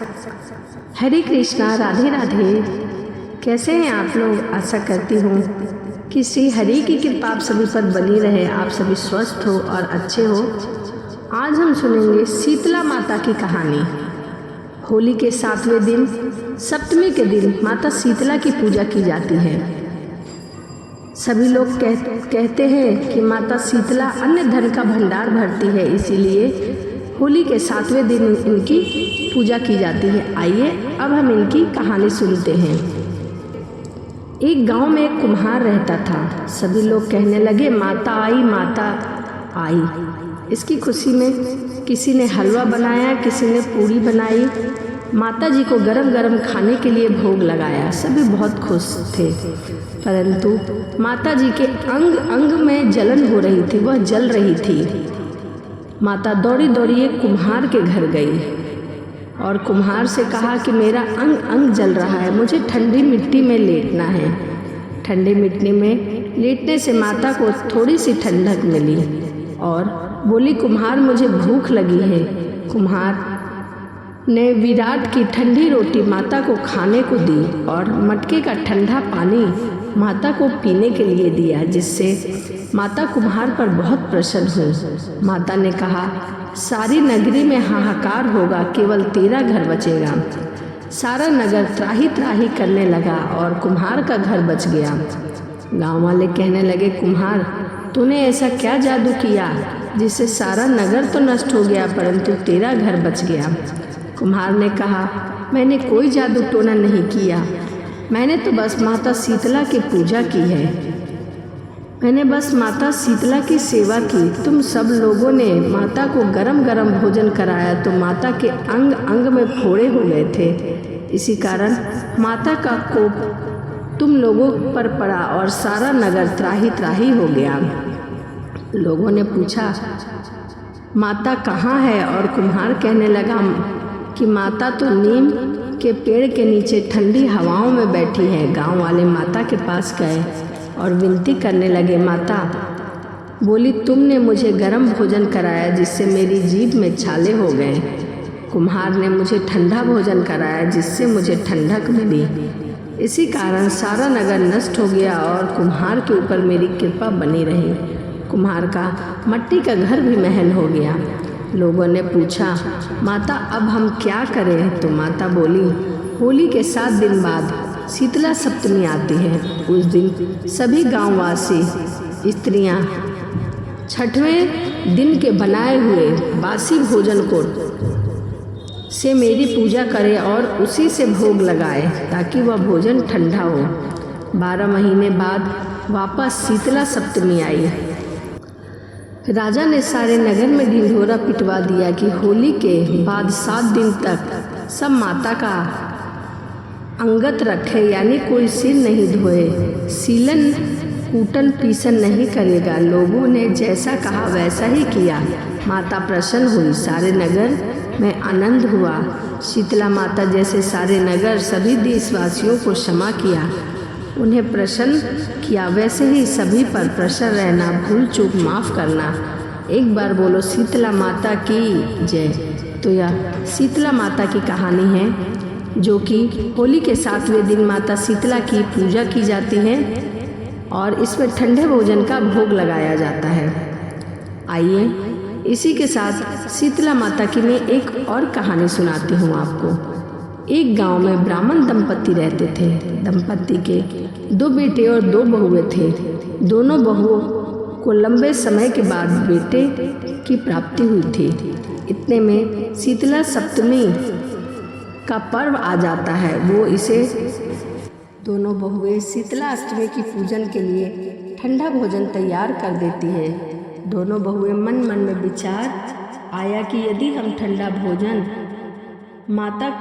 हरे कृष्णा, राधे राधे। कैसे हैं आप लोग? आशा करती हूँ कि श्री हरि की कृपा आप सभी पर बनी रहे, आप सभी स्वस्थ हो और अच्छे हो। आज हम सुनेंगे शीतला माता की कहानी। होली के 7वें दिन सप्तमी के दिन माता शीतला की पूजा की जाती है। सभी लोग कहते हैं कि माता शीतला अन्य धन का भंडार भरती है, इसीलिए होली के 7वें दिन इनकी पूजा की जाती है। आइए अब हम इनकी कहानी सुनते हैं। एक गांव में एक कुम्हार रहता था। सभी लोग कहने लगे, माता आई, माता आई। इसकी खुशी में किसी ने हलवा बनाया, किसी ने पूड़ी बनाई। माता जी को गरम गरम खाने के लिए भोग लगाया। सभी बहुत खुश थे, परंतु माता जी के अंग अंग में जलन हो रही थी, वह जल रही थी। माता दौड़ी दौड़ी एक कुम्हार के घर गई और कुम्हार से कहा कि मेरा अंग अंग जल रहा है, मुझे ठंडी मिट्टी में लेटना है। ठंडी मिट्टी में लेटने से माता को थोड़ी सी ठंडक मिली और बोली, कुम्हार मुझे भूख लगी है। कुम्हार ने विराट की ठंडी रोटी माता को खाने को दी और मटके का ठंडा पानी माता को पीने के लिए दिया, जिससे माता कुम्हार पर बहुत प्रसन्न हुई। माता ने कहा, सारी नगरी में हाहाकार होगा, केवल तेरा घर बचेगा। सारा नगर त्राही त्राही करने लगा और कुम्हार का घर बच गया। गांव वाले कहने लगे, कुम्हार तूने ऐसा क्या जादू किया जिससे सारा नगर तो नष्ट हो गया परंतु तेरा घर बच गया? कुम्हार ने कहा, मैंने कोई जादू टोना नहीं किया, मैंने तो बस माता शीतला की पूजा की है। मैंने बस माता शीतला की सेवा की। तुम सब लोगों ने माता को गरम गरम भोजन कराया तो माता के अंग अंग में फोड़े हो गए थे। इसी कारण माता का कोप तुम लोगों पर पड़ा और सारा नगर त्राही त्राही हो गया। लोगों ने पूछा, माता कहाँ है? और कुम्हार कहने लगा कि माता तो नीम के पेड़ के नीचे ठंडी हवाओं में बैठी है। गांव वाले माता के पास गए और विनती करने लगे। माता बोली, तुमने मुझे गरम भोजन कराया जिससे मेरी जीभ में छाले हो गए। कुम्हार ने मुझे ठंडा भोजन कराया जिससे मुझे ठंडक मिली। इसी कारण सारा नगर नष्ट हो गया और कुम्हार के ऊपर मेरी कृपा बनी रही। कुम्हार का मट्टी का घर भी महल हो गया। लोगों ने पूछा, माता अब हम क्या करें? तो माता बोली, होली के 7 दिन बाद शीतला सप्तमी आती है। उस दिन सभी गांववासी स्त्रियां 6वें दिन के बनाए हुए बासी भोजन को से मेरी पूजा करें और उसी से भोग लगाए ताकि वह भोजन ठंडा हो। 12 महीने बाद वापस शीतला सप्तमी आई। राजा ने सारे नगर में ढिंढोरा पिटवा दिया कि होली के बाद 7 दिन तक सब माता का अंगत रखे, यानी कोई सिर नहीं धोए, सीलन कूटन पीसन नहीं करेगा। लोगों ने जैसा कहा वैसा ही किया। माता प्रसन्न हुई, सारे नगर में आनंद हुआ। शीतला माता जैसे सारे नगर सभी देशवासियों को क्षमा किया, उन्हें प्रसन्न किया, वैसे ही सभी पर प्रसन्न रहना, भूल चूक माफ़ करना। एक बार बोलो शीतला माता की जय। तो यह शीतला माता की कहानी है जो कि होली के 7वें दिन माता शीतला की पूजा की जाती है और इसमें ठंडे भोजन का भोग लगाया जाता है। आइए इसी के साथ शीतला माता की मैं एक और कहानी सुनाती हूँ आपको। एक गांव में ब्राह्मण दंपत्ति रहते थे। दंपत्ति के 2 बेटे और 2 बहुएं थे। दोनों बहुओं को लंबे समय के बाद बेटे की प्राप्ति हुई थी। इतने में शीतला सप्तमी का पर्व आ जाता है। वो इसे दोनों बहुएं शीतला अष्टमी की पूजन के लिए ठंडा भोजन तैयार कर देती है। दोनों बहुएं मन मन में विचार आया कि यदि हम ठंडा भोजन माता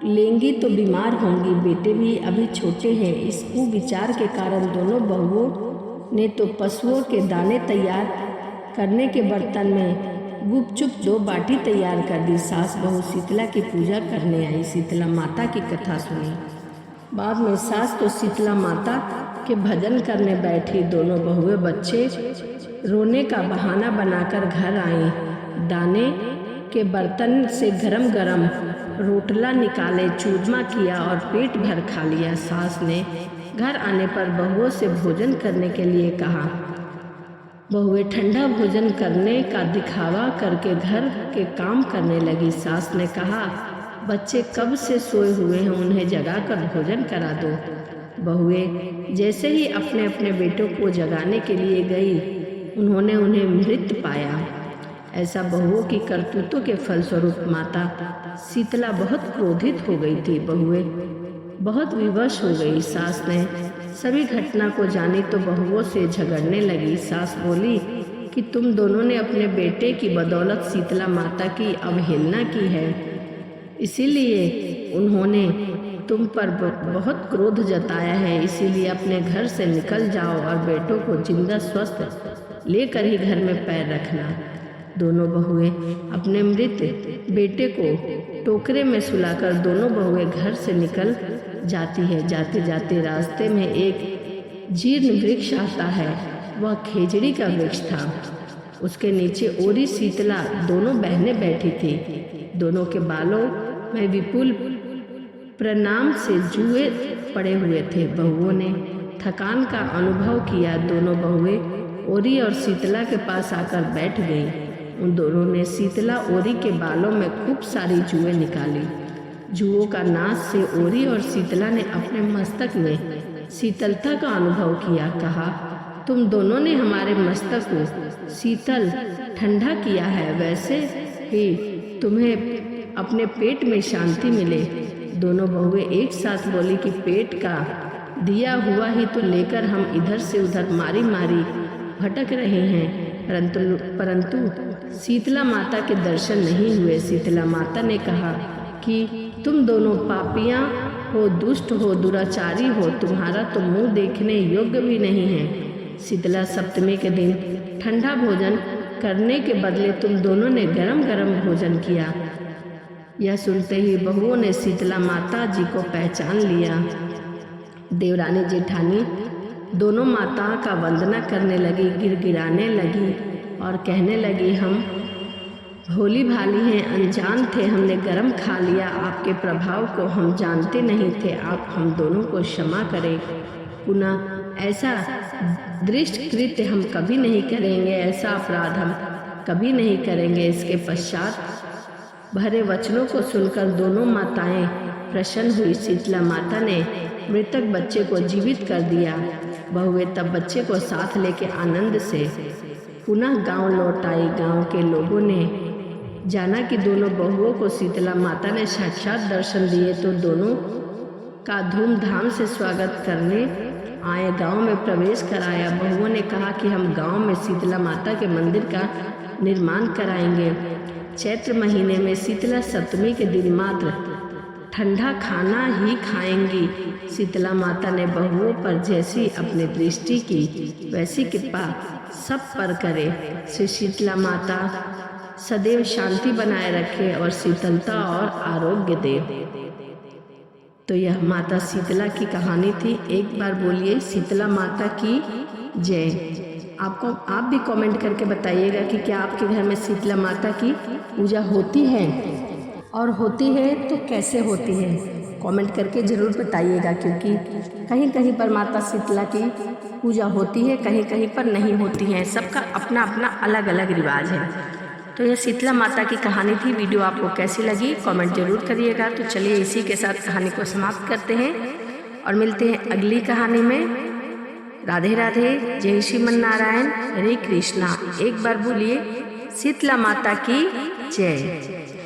लेंगी तो बीमार होंगी, बेटे भी अभी छोटे हैं। इस कुविचार के कारण दोनों बहुओं ने तो पशुओं के दाने तैयार करने के बर्तन में गुपचुप 2 बाटी तैयार कर दी। सास बहू शीतला की पूजा करने आई, शीतला माता की कथा सुनी। बाद में सास तो शीतला माता के भजन करने बैठी। दोनों बहुएं बच्चे रोने का बहाना बनाकर घर आई। दाने के बर्तन से गरम गरम रोटला निकाले, चूरमा किया और पेट भर खा लिया। सास ने घर आने पर बहुओं से भोजन करने के लिए कहा। बहुएं ठंडा भोजन करने का दिखावा करके घर के काम करने लगी। सास ने कहा, बच्चे कब से सोए हुए हैं, उन्हें जगाकर भोजन करा दो। बहुएं जैसे ही अपने अपने बेटों को जगाने के लिए गई, उन्होंने उन्हें मृत पाया। ऐसा बहुओं की करतूतों के फलस्वरूप माता शीतला बहुत क्रोधित हो गई थी। बहुएं बहुत विवश हो गई। सास ने सभी घटना को जानी तो बहुओं से झगड़ने लगी। सास बोली कि तुम दोनों ने अपने बेटे की बदौलत शीतला माता की अवहेलना की है, इसीलिए उन्होंने तुम पर बहुत क्रोध जताया है। इसीलिए अपने घर से निकल जाओ और बेटों को जिंदा स्वस्थ लेकर ही घर में पैर रखना। दोनों बहुएं अपने मृत बेटे को टोकरे में सुलाकर दोनों बहुएं घर से निकल जाती है। जाते जाते रास्ते में एक जीर्ण वृक्ष आता है। वह खेजड़ी का वृक्ष था। उसके नीचे ओरी शीतला दोनों बहनें बैठी थी। दोनों के बालों में विपुल प्रणाम से जुए पड़े हुए थे। बहुओं ने थकान का अनुभव किया। दोनों बहुएं ओरी और शीतला के पास आकर बैठ गई। उन दोनों ने शीतला ओरी के बालों में खूब सारी जुएं निकाली। जुओं का नाश से ओरी और शीतला ने अपने मस्तक में शीतलता का अनुभव किया। कहा, तुम दोनों ने हमारे मस्तक को शीतल ठंडा किया है, वैसे ही तुम्हें अपने पेट में शांति मिले। दोनों बहुएं एक साथ बोली कि पेट का दिया हुआ ही तो लेकर हम इधर से उधर मारी मारी भटक रहे हैं, परंतु शीतला माता के दर्शन नहीं हुए। शीतला माता ने कहा कि तुम दोनों पापियां हो, दुष्ट हो, दुराचारी हो, तुम्हारा तो मुंह देखने योग्य भी नहीं है। शीतला सप्तमी के दिन ठंडा भोजन करने के बदले तुम दोनों ने गरम गरम भोजन किया। यह सुनते ही बहुओं ने शीतला माता जी को पहचान लिया। देवरानी जेठानी दोनों माता का वंदना करने लगी, गिड़गिड़ाने लगी और कहने लगी, हम भोली भाली हैं, अनजान थे, हमने गरम खा लिया। आपके प्रभाव को हम जानते नहीं थे। आप हम दोनों को क्षमा करें। पुनः ऐसा दृष्ट कृत्य हम कभी नहीं करेंगे, ऐसा अपराध हम कभी नहीं करेंगे। इसके पश्चात भरे वचनों को सुनकर दोनों माताएं प्रसन्न हुई। शीतला माता ने मृतक बच्चे को जीवित कर दिया। बहुएं तब बच्चे को साथ लेके आनंद से पुनः गांव लौट आई। गांव के लोगों ने जाना कि दोनों बहुओं को शीतला माता ने साक्षात दर्शन दिए तो दोनों का धूमधाम से स्वागत करने आए। गांव में प्रवेश कराया। बहुओं ने कहा कि हम गांव में शीतला माता के मंदिर का निर्माण कराएंगे। चैत्र महीने में शीतला सप्तमी के दिन मात्र ठंडा खाना ही खाएंगी। शीतला माता ने बहुओं पर जैसी अपनी दृष्टि की वैसी कृपा सब पर करे। श्री शीतला माता सदैव शांति बनाए रखे और शीतलता और आरोग्य दे। तो यह माता शीतला की कहानी थी। एक बार बोलिए शीतला माता की जय। आप भी कमेंट करके बताइएगा कि क्या आपके घर में शीतला माता की पूजा होती है, और होती है तो कैसे होती है, कमेंट करके ज़रूर बताइएगा। क्योंकि कहीं कहीं पर माता शीतला की पूजा होती है, कहीं कहीं पर नहीं होती है। सबका अपना अपना अलग अलग रिवाज है। तो यह शीतला माता की कहानी थी। वीडियो आपको कैसी लगी कमेंट जरूर करिएगा। तो चलिए इसी के साथ कहानी को समाप्त करते हैं और मिलते हैं अगली कहानी में। राधे राधे, जय श्रीमन नारायण, हरे कृष्णा। एक बार बोलिए शीतला माता की जय।